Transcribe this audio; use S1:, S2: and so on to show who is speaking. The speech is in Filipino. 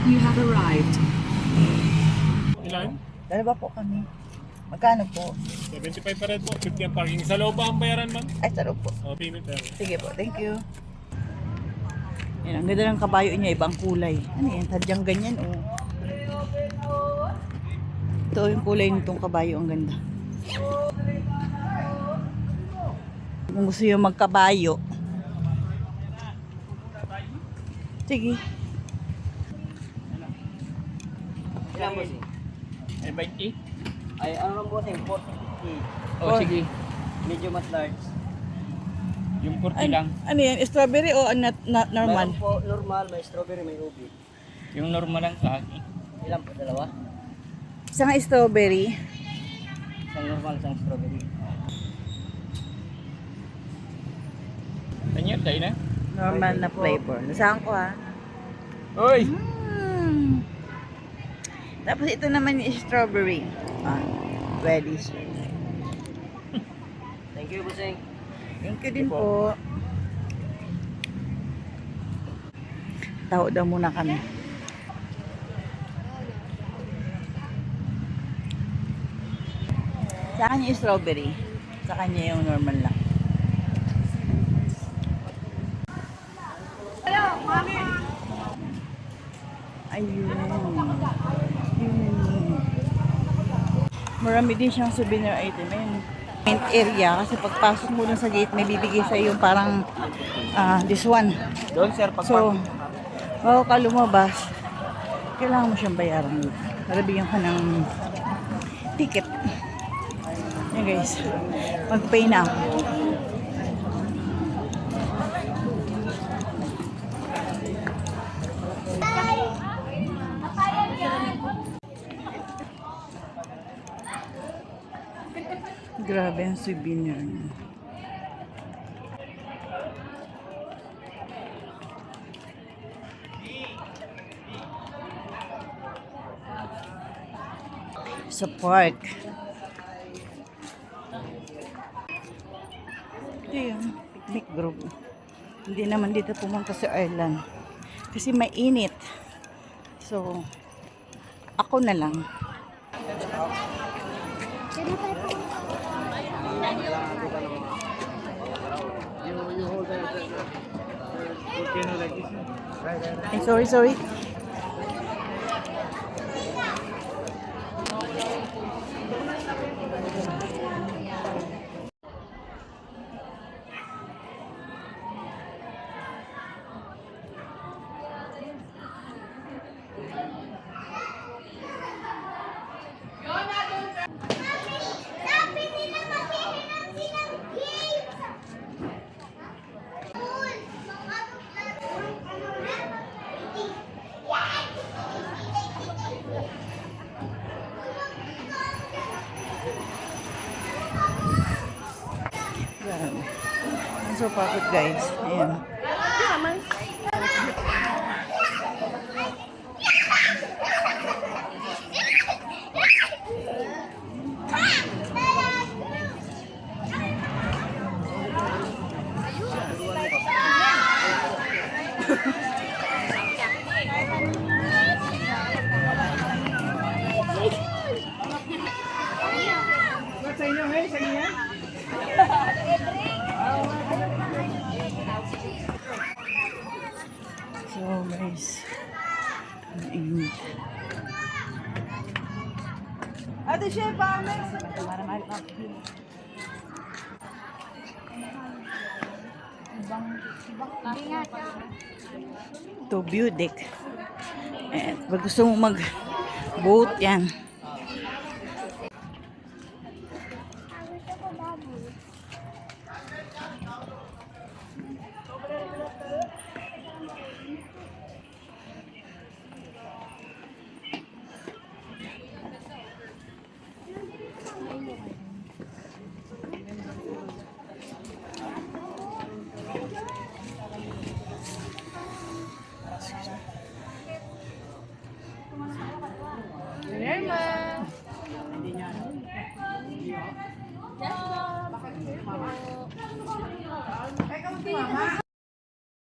S1: You have arrived.
S2: Ilan?
S3: Dalawa po kami. Magkano po?
S2: 75 pa rin po. 50 ang parking. Sa loob ba ang bayaran, ma'am?
S3: Ay, sarap po.
S2: Payment tayo.
S3: Sige po, thank you. Yan, ang ganda ng kabayo niya, ibang kulay. Ano yan, tadyang ganyan, oh. Ito yung kulay nitong kabayo, ang ganda. Kung gusto yung magkabayo. Sige.
S4: Ilan po siya?
S2: Ay, 20?
S4: Ay, ano lang po siya? 40.
S2: Oh, sige.
S4: Medium at large.
S2: Yung 40 lang.
S3: Ano yan, strawberry o normal?
S4: Meron po normal, may strawberry, may ubi.
S2: Yung normal lang sa akin.
S4: Ilan po? Dalawa?
S3: Isang strawberry.
S4: Isang normal, isang strawberry.
S2: Tanya, tayo na.
S3: Normal na flavor. Nasaan ko ha?
S2: Hoy!
S3: Tapos ito naman yung strawberry. Ready, sir.
S4: Thank you, Buseng.
S3: Thank you din po. Tao daw muna kami. Sa kanya yung strawberry. Sa kanya yung normal lang. Ayun. Marami din siyang souvenir item. Ayun. Main area kasi pagpasok mo dun sa gate may bibigay sa yung parang this one.
S4: Doon, sir,
S3: So, bago ka lumabas, kailangan mo siyang bayaran. Nalabigyan ka ng ticket. Yan guys, mag-pay na ako. Grabe ang souvenir niya. Sa park. Ito yung picnic group. Hindi naman dito pumunta sa Ireland. Kasi mainit. So, ako na lang. Ay, sorry. Grabe. I'm so pagod guys. Ayan. So guys, ang init. Ate Chef, to view deck. And pag gusto mo mag-boat yan.